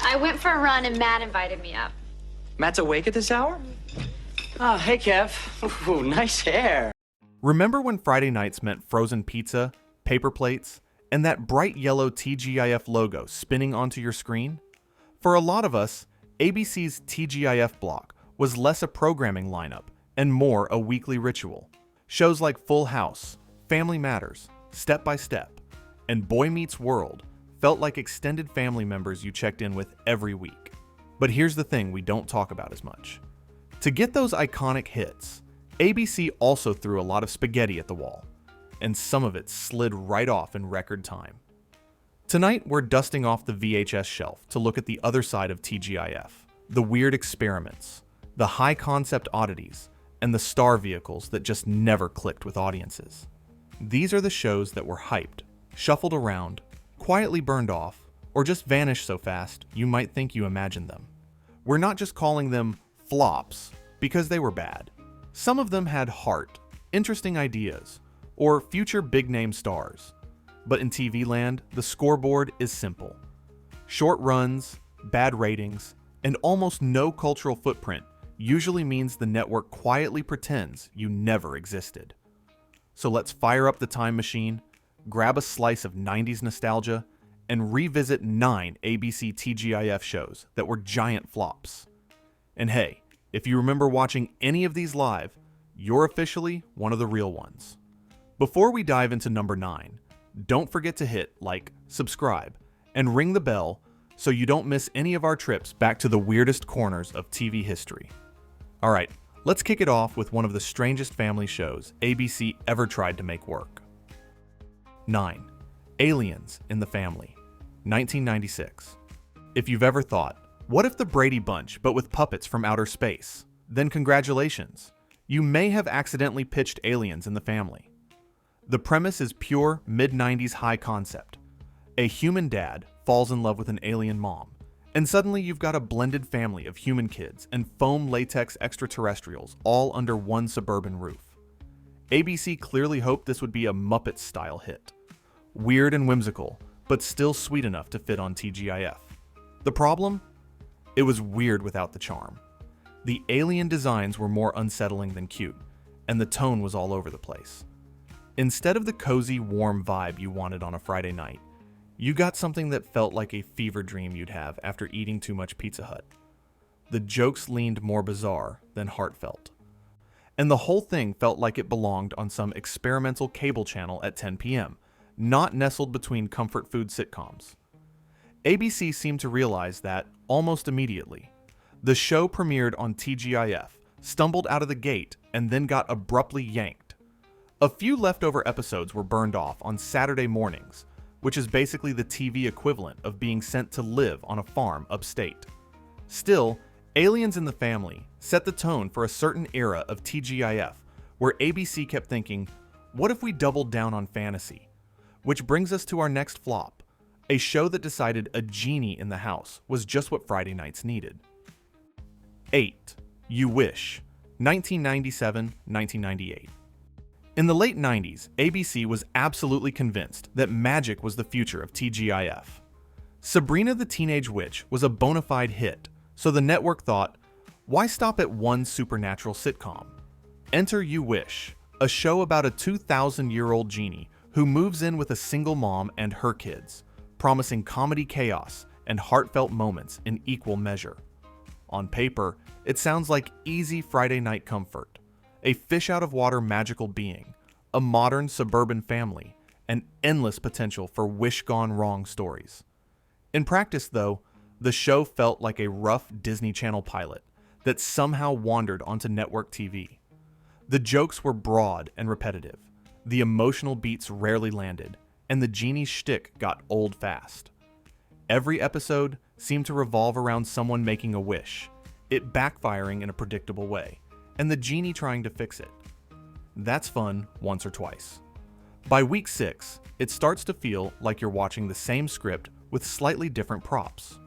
I went for a run and Matt invited me up. Matt's awake at this hour? Oh, hey, Kev. Ooh, nice hair. Remember when Friday nights meant frozen pizza, paper plates, and that bright yellow TGIF logo spinning onto your screen? For a lot of us, ABC's TGIF block was less a programming lineup and more a weekly ritual. Shows like Full House, Family Matters, Step by Step, and Boy Meets World felt like extended family members you checked in with every week. But here's the thing we don't talk about as much. To get those iconic hits, ABC also threw a lot of spaghetti at the wall, and some of it slid right off in record time. Tonight, we're dusting off the VHS shelf to look at the other side of TGIF, the weird experiments, the high-concept oddities, and the star vehicles that just never clicked with audiences. These are the shows that were hyped, shuffled around, quietly burned off, or just vanished so fast you might think you imagined them. We're not just calling them flops because they were bad. Some of them had heart, interesting ideas, or future big-name stars. But in TV land, the scoreboard is simple. Short runs, bad ratings, and almost no cultural footprint usually means the network quietly pretends you never existed. So let's fire up the time machine, grab a slice of 90s nostalgia, and revisit 9 ABC TGIF shows that were giant flops. And hey, if you remember watching any of these live, you're officially one of the real ones. Before we dive into number 9, don't forget to hit like, subscribe, and ring the bell so you don't miss any of our trips back to the weirdest corners of TV history. Alright, let's kick it off with one of the strangest family shows ABC ever tried to make work. 9. Aliens in the Family, 1996. If you've ever thought, what if the Brady Bunch but with puppets from outer space? Then congratulations, you may have accidentally pitched Aliens in the Family. The premise is pure mid-90s high concept. A human dad falls in love with an alien mom, and suddenly you've got a blended family of human kids and foam latex extraterrestrials all under one suburban roof. ABC clearly hoped this would be a Muppets-style hit. Weird and whimsical, but still sweet enough to fit on TGIF. The problem? It was weird without the charm. The alien designs were more unsettling than cute, and the tone was all over the place. Instead of the cozy, warm vibe you wanted on a Friday night, you got something that felt like a fever dream you'd have after eating too much Pizza Hut. The jokes leaned more bizarre than heartfelt. And the whole thing felt like it belonged on some experimental cable channel at 10 p.m., not nestled between comfort food sitcoms. ABC seemed to realize that almost immediately. The show premiered on TGIF, stumbled out of the gate, and then got abruptly yanked. A few leftover episodes were burned off on Saturday mornings, which is basically the TV equivalent of being sent to live on a farm upstate. Still, Aliens in the Family set the tone for a certain era of TGIF where ABC kept thinking, what if we doubled down on fantasy? Which brings us to our next flop, a show that decided a genie in the house was just what Friday nights needed. 8. You Wish, 1997-1998. In the late 90s, ABC was absolutely convinced that magic was the future of TGIF. Sabrina the Teenage Witch was a bona fide hit, so the network thought, why stop at one supernatural sitcom? Enter You Wish, a show about a 2,000-year-old genie who moves in with a single mom and her kids, promising comedy chaos and heartfelt moments in equal measure. On paper, it sounds like easy Friday night comfort, a fish-out-of-water magical being, a modern suburban family, and endless potential for wish-gone-wrong stories. In practice, though, the show felt like a rough Disney Channel pilot that somehow wandered onto network TV. The jokes were broad and repetitive, the emotional beats rarely landed, and the genie's shtick got old fast. Every episode seemed to revolve around someone making a wish, it backfiring in a predictable way, and the genie trying to fix it. That's fun once or twice. By week 6, it starts to feel like you're watching the same script with slightly different props.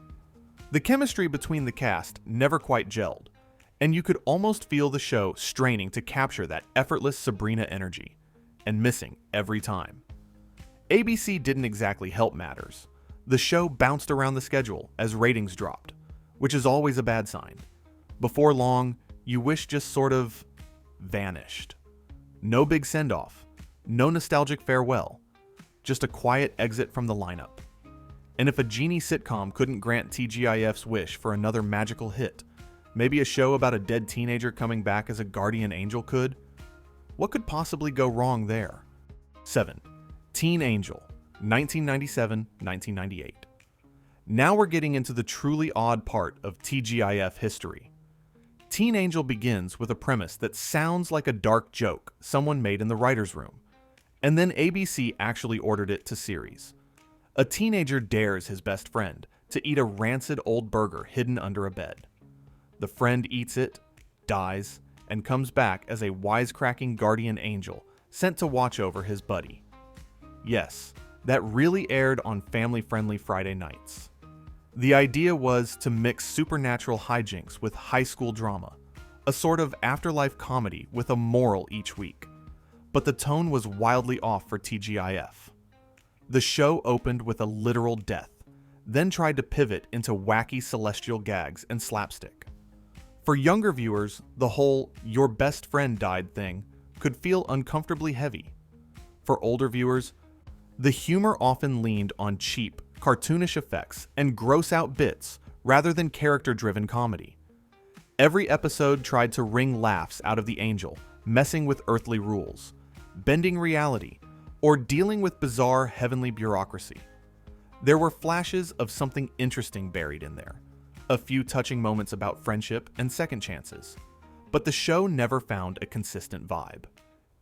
The chemistry between the cast never quite gelled, and you could almost feel the show straining to capture that effortless Sabrina energy, and missing every time. ABC didn't exactly help matters. The show bounced around the schedule as ratings dropped, which is always a bad sign. Before long, you wish just sort of vanished. No big send-off, no nostalgic farewell, just a quiet exit from the lineup. And if a genie sitcom couldn't grant TGIF's wish for another magical hit, maybe a show about a dead teenager coming back as a guardian angel could? What could possibly go wrong there? 7. Teen Angel, 1997-1998. Now we're getting into the truly odd part of TGIF history. Teen Angel begins with a premise that sounds like a dark joke someone made in the writer's room, and then ABC actually ordered it to series. A teenager dares his best friend to eat a rancid old burger hidden under a bed. The friend eats it, dies, and comes back as a wisecracking guardian angel sent to watch over his buddy. Yes, that really aired on family-friendly Friday nights. The idea was to mix supernatural hijinks with high school drama, a sort of afterlife comedy with a moral each week. But the tone was wildly off for TGIF. The show opened with a literal death, then tried to pivot into wacky celestial gags and slapstick. For younger viewers, the whole "your best friend died" thing could feel uncomfortably heavy. For older viewers, the humor often leaned on cheap, cartoonish effects and gross-out bits rather than character-driven comedy. Every episode tried to wring laughs out of the angel, messing with earthly rules, bending reality, or dealing with bizarre heavenly bureaucracy. There were flashes of something interesting buried in there, a few touching moments about friendship and second chances, but the show never found a consistent vibe.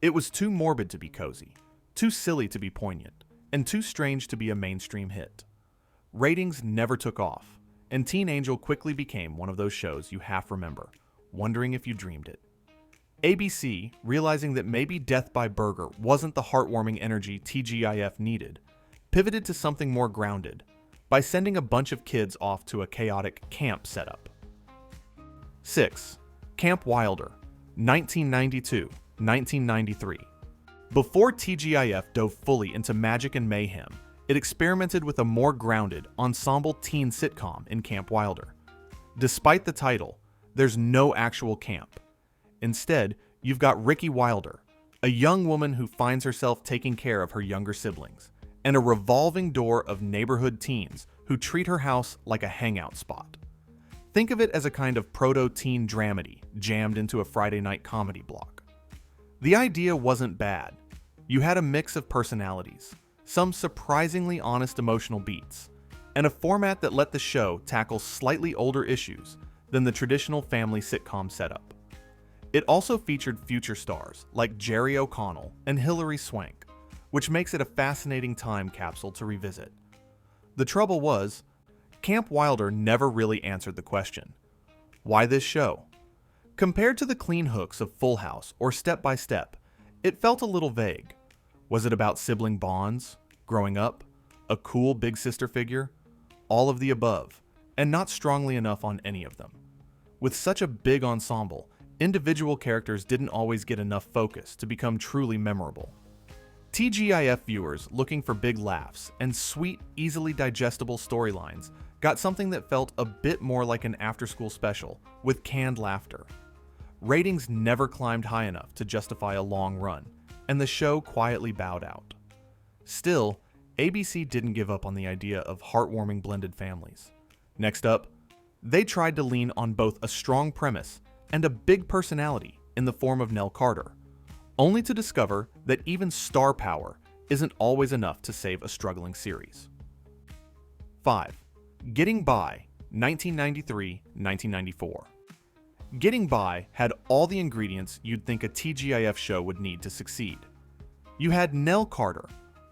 It was too morbid to be cozy, too silly to be poignant, and too strange to be a mainstream hit. Ratings never took off, and Teen Angel quickly became one of those shows you half remember, wondering if you dreamed it. ABC, realizing that maybe Death by Burger wasn't the heartwarming energy TGIF needed, pivoted to something more grounded by sending a bunch of kids off to a chaotic camp setup. 6. Camp Wilder, 1992-1993. Before TGIF dove fully into magic and mayhem, it experimented with a more grounded, ensemble teen sitcom in Camp Wilder. Despite the title, there's no actual camp. Instead, you've got Ricky Wilder, a young woman who finds herself taking care of her younger siblings, and a revolving door of neighborhood teens who treat her house like a hangout spot. Think of it as a kind of proto-teen dramedy jammed into a Friday night comedy block. The idea wasn't bad. You had a mix of personalities, some surprisingly honest emotional beats, and a format that let the show tackle slightly older issues than the traditional family sitcom setup. It also featured future stars like Jerry O'Connell and Hilary Swank, which makes it a fascinating time capsule to revisit. The trouble was, Camp Wilder never really answered the question, why this show? Compared to the clean hooks of Full House or Step by Step, it felt a little vague. Was it about sibling bonds, growing up, a cool big sister figure? All of the above, and not strongly enough on any of them. With such a big ensemble, individual characters didn't always get enough focus to become truly memorable. TGIF viewers looking for big laughs and sweet, easily digestible storylines got something that felt a bit more like an after-school special with canned laughter. Ratings never climbed high enough to justify a long run, and the show quietly bowed out. Still, ABC didn't give up on the idea of heartwarming blended families. Next up, they tried to lean on both a strong premise and a big personality in the form of Nell Carter, only to discover that even star power isn't always enough to save a struggling series. 5. Getting By, 1993-1994. Getting By had all the ingredients you'd think a TGIF show would need to succeed. You had Nell Carter,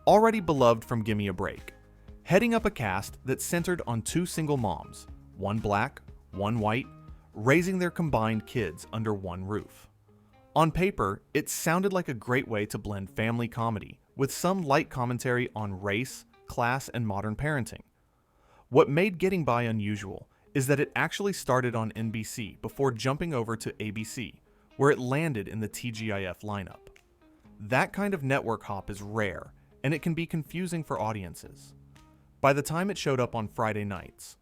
already beloved from Gimme a Break, heading up a cast that centered on two single moms, one black, one white, raising their combined kids under one roof. On paper, it sounded like a great way to blend family comedy with some light commentary on race, class, and modern parenting. What made Getting By unusual is that it actually started on NBC before jumping over to ABC, where it landed in the TGIF lineup. That kind of network hop is rare, and it can be confusing for audiences. By the time it showed up on Friday nights,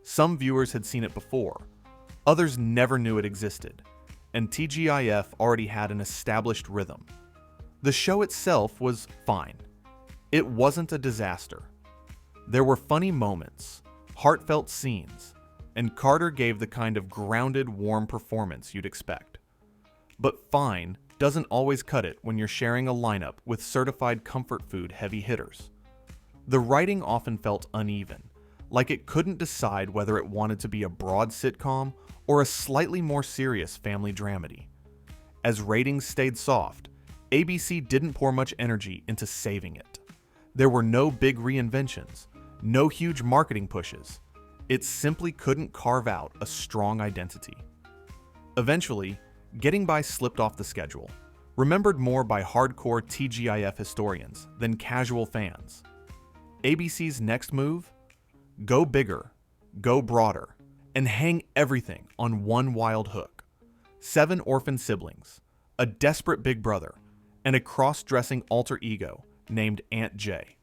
some viewers had seen it before, others never knew it existed, and TGIF already had an established rhythm. The show itself was fine. It wasn't a disaster. There were funny moments, heartfelt scenes, and Carter gave the kind of grounded, warm performance you'd expect. But fine doesn't always cut it when you're sharing a lineup with certified comfort food heavy hitters. The writing often felt uneven, like it couldn't decide whether it wanted to be a broad sitcom or a slightly more serious family dramedy. As ratings stayed soft, ABC didn't pour much energy into saving it. There were no big reinventions, no huge marketing pushes. It simply couldn't carve out a strong identity. Eventually, Getting By slipped off the schedule, remembered more by hardcore TGIF historians than casual fans. ABC's next move? Go bigger, go broader, and hang everything on one wild hook. 7 orphan siblings, a desperate big brother, and a cross-dressing alter ego named Aunt J.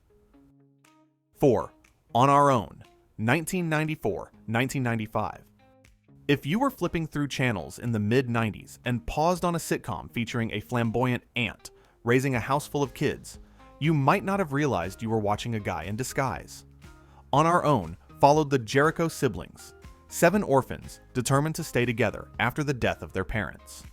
4. On Our Own, 1994-1995. If you were flipping through channels in the mid-90s and paused on a sitcom featuring a flamboyant aunt raising a house full of kids, you might not have realized you were watching a guy in disguise. On Our Own followed the Jericho siblings, 7 orphans determined to stay together after the death of their parents.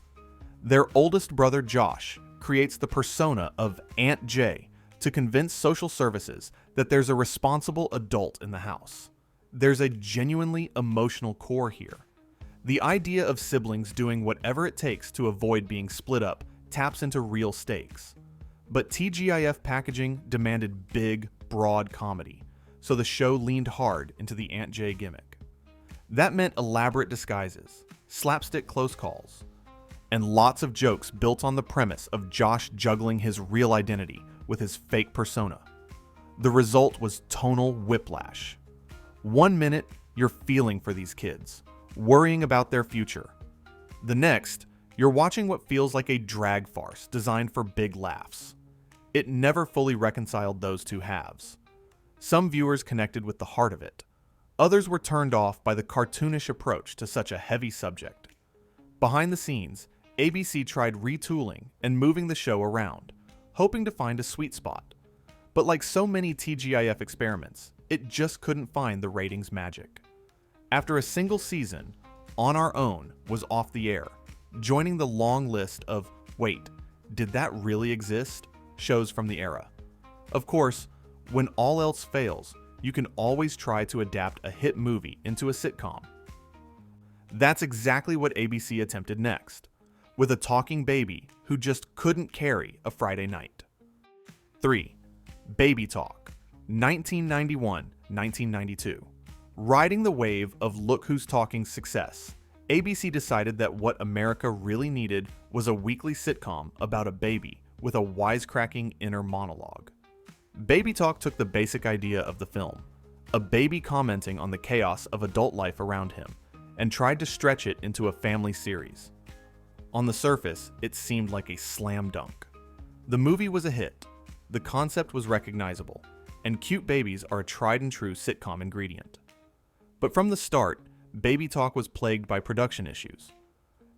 Their oldest brother Josh creates the persona of Aunt J to convince social services that there's a responsible adult in the house. There's a genuinely emotional core here. The idea of siblings doing whatever it takes to avoid being split up taps into real stakes. But TGIF packaging demanded big, broad comedy, so the show leaned hard into the Aunt J gimmick. That meant elaborate disguises, slapstick close calls, and lots of jokes built on the premise of Josh juggling his real identity with his fake persona. The result was tonal whiplash. 1 minute, you're feeling for these kids, worrying about their future. The next, you're watching what feels like a drag farce designed for big laughs. It never fully reconciled those two halves. Some viewers connected with the heart of it. Others were turned off by the cartoonish approach to such a heavy subject. Behind the scenes, ABC tried retooling and moving the show around, hoping to find a sweet spot. But like so many TGIF experiments, it just couldn't find the ratings magic. After a single season, On Our Own was off the air, joining the long list of, wait, did that really exist? Shows from the era. Of course, when all else fails, you can always try to adapt a hit movie into a sitcom. That's exactly what ABC attempted next, with a talking baby who just couldn't carry a Friday night. 3. Baby Talk, 1991-1992. Riding the wave of Look Who's Talking's success, ABC decided that what America really needed was a weekly sitcom about a baby with a wisecracking inner monologue. Baby Talk took the basic idea of the film, a baby commenting on the chaos of adult life around him, and tried to stretch it into a family series. On the surface, it seemed like a slam dunk. The movie was a hit, the concept was recognizable, and cute babies are a tried and true sitcom ingredient. But from the start, Baby Talk was plagued by production issues.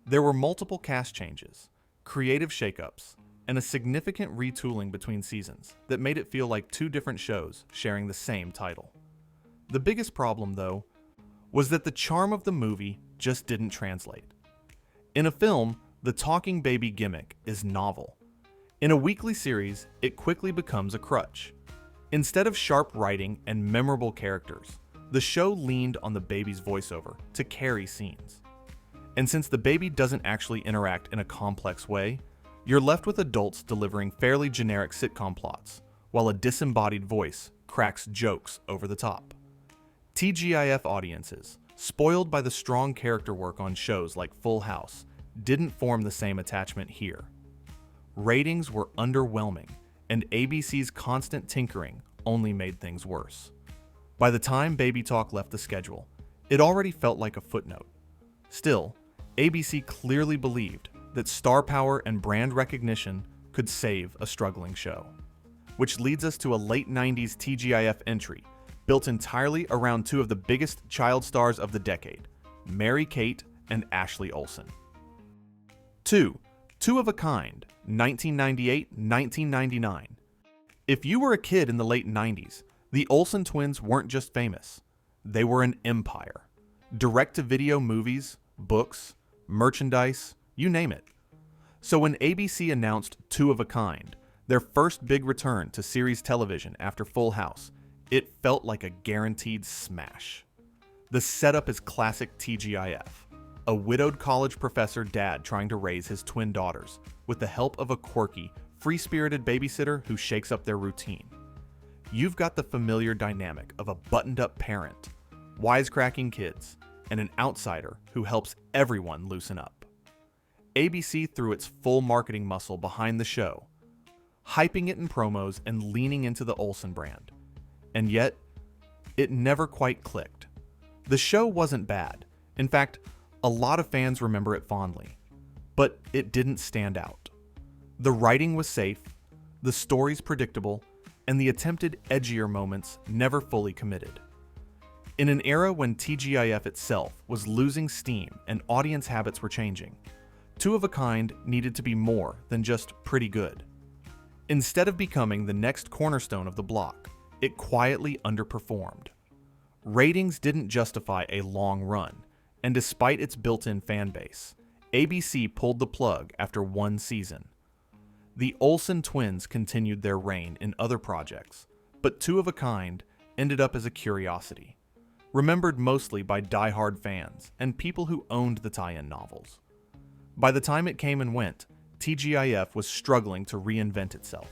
There were multiple cast changes, creative shakeups, and a significant retooling between seasons that made it feel like 2 different shows sharing the same title. The biggest problem, though, was that the charm of the movie just didn't translate. In a film, the talking baby gimmick is novel. In a weekly series, it quickly becomes a crutch. Instead of sharp writing and memorable characters, the show leaned on the baby's voiceover to carry scenes. And since the baby doesn't actually interact in a complex way, you're left with adults delivering fairly generic sitcom plots, while a disembodied voice cracks jokes over the top. TGIF audiences, spoiled by the strong character work on shows like Full House, didn't form the same attachment here. Ratings were underwhelming, and ABC's constant tinkering only made things worse. By the time Baby Talk left the schedule, it already felt like a footnote. Still, ABC clearly believed that star power and brand recognition could save a struggling show. Which leads us to a late 90s TGIF entry, built entirely around two of the biggest child stars of the decade, Mary-Kate and Ashley Olsen. 2. Two of a Kind, 1998-1999. If you were a kid in the late 90s, the Olsen twins weren't just famous. They were an empire. Direct-to-video movies, books, merchandise, you name it. So when ABC announced Two of a Kind, their first big return to series television after Full House, it felt like a guaranteed smash. The setup is classic TGIF. A widowed college professor dad trying to raise his twin daughters with the help of a quirky, free-spirited babysitter who shakes up their routine. You've got the familiar dynamic of a buttoned-up parent, wisecracking kids, and an outsider who helps everyone loosen up. ABC threw its full marketing muscle behind the show, hyping it in promos and leaning into the Olsen brand. And yet, it never quite clicked. The show wasn't bad. In fact, a lot of fans remember it fondly. But it didn't stand out. The writing was safe, the stories predictable, and the attempted edgier moments never fully committed. In an era when TGIF itself was losing steam and audience habits were changing, Two of a Kind needed to be more than just pretty good. Instead of becoming the next cornerstone of the block, it quietly underperformed. Ratings didn't justify a long run, and despite its built-in fan base, ABC pulled the plug after one season. The Olsen twins continued their reign in other projects, but Two of a Kind ended up as a curiosity, remembered mostly by die-hard fans and people who owned the tie-in novels. By the time it came and went, TGIF was struggling to reinvent itself.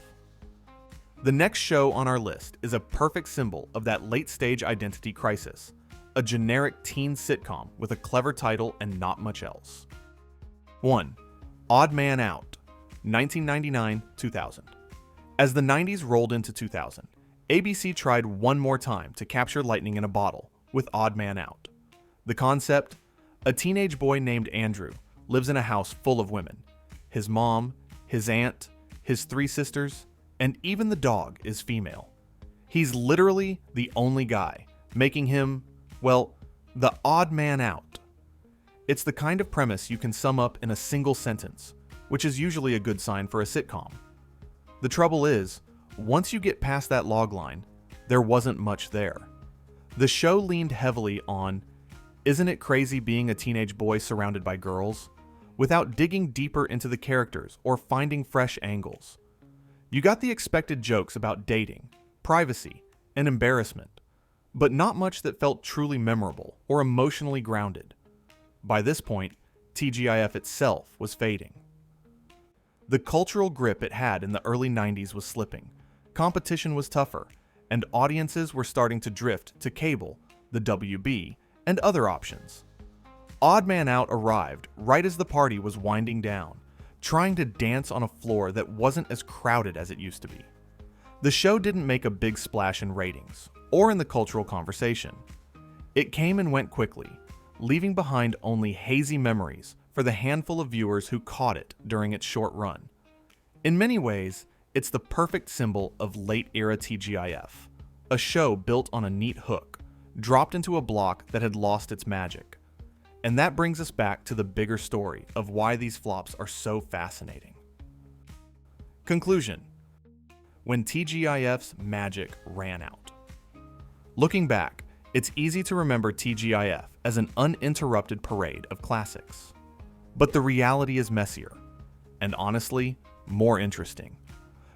The next show on our list is a perfect symbol of that late-stage identity crisis, a generic teen sitcom with a clever title and not much else. 1. Odd Man Out, 1999-2000. As the 90s rolled into 2000, ABC tried one more time to capture lightning in a bottle with Odd Man Out. The concept? A teenage boy named Andrew lives in a house full of women. His mom, his aunt, his three sisters, and even the dog is female. He's literally the only guy, making him, well, the odd man out. It's the kind of premise you can sum up in a single sentence, which is usually a good sign for a sitcom. The trouble is, once you get past that logline, there wasn't much there. The show leaned heavily on, isn't it crazy being a teenage boy surrounded by girls, without digging deeper into the characters or finding fresh angles. You got the expected jokes about dating, privacy, and embarrassment, but not much that felt truly memorable or emotionally grounded. By this point, TGIF itself was fading. The cultural grip it had in the early 90s was slipping, competition was tougher, and audiences were starting to drift to cable, the WB, and other options. Odd Man Out arrived right as the party was winding down, trying to dance on a floor that wasn't as crowded as it used to be. The show didn't make a big splash in ratings, or in the cultural conversation. It came and went quickly, leaving behind only hazy memories for the handful of viewers who caught it during its short run. In many ways, it's the perfect symbol of late-era TGIF, a show built on a neat hook, dropped into a block that had lost its magic. And that brings us back to the bigger story of why these flops are so fascinating. Conclusion: when TGIF's magic ran out. Looking back, it's easy to remember TGIF as an uninterrupted parade of classics. But the reality is messier, and honestly, more interesting.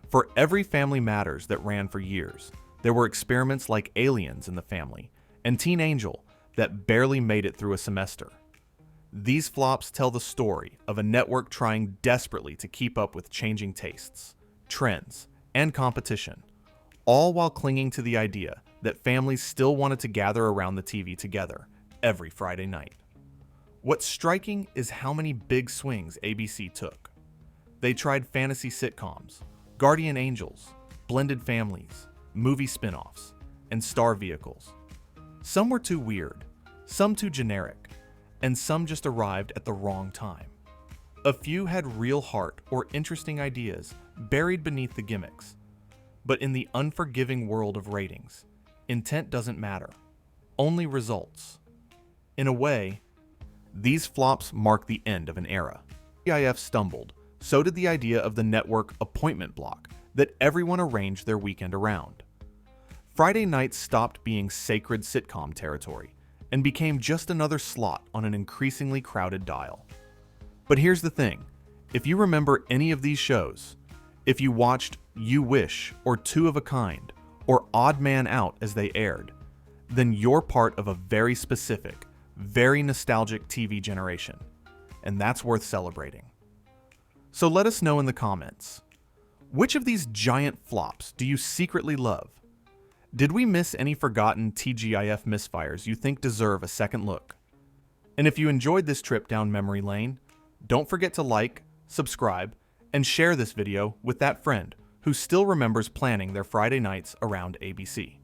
For every Family Matters that ran for years, there were experiments like Aliens in the Family and Teen Angel that barely made it through a semester. These flops tell the story of a network trying desperately to keep up with changing tastes, trends, and competition, all while clinging to the idea that families still wanted to gather around the TV together every Friday night. What's striking is how many big swings ABC took. They tried fantasy sitcoms, guardian angels, blended families, movie spin-offs, and star vehicles. Some were too weird, some too generic, and some just arrived at the wrong time. A few had real heart or interesting ideas buried beneath the gimmicks. But in the unforgiving world of ratings, intent doesn't matter, only results. In a way, these flops mark the end of an era. TGIF stumbled, so did the idea of the network appointment block that everyone arranged their weekend around. Friday nights stopped being sacred sitcom territory and became just another slot on an increasingly crowded dial. But here's the thing, if you remember any of these shows, if you watched You Wish or Two of a Kind or Odd Man Out as they aired, then you're part of a very specific, very nostalgic TV generation, and that's worth celebrating. So let us know in the comments, which of these giant flops do you secretly love? Did we miss any forgotten TGIF misfires you think deserve a second look? And if you enjoyed this trip down memory lane, don't forget to like, subscribe, and share this video with that friend who still remembers planning their Friday nights around ABC.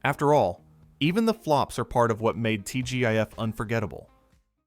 After all, even the flops are part of what made TGIF unforgettable,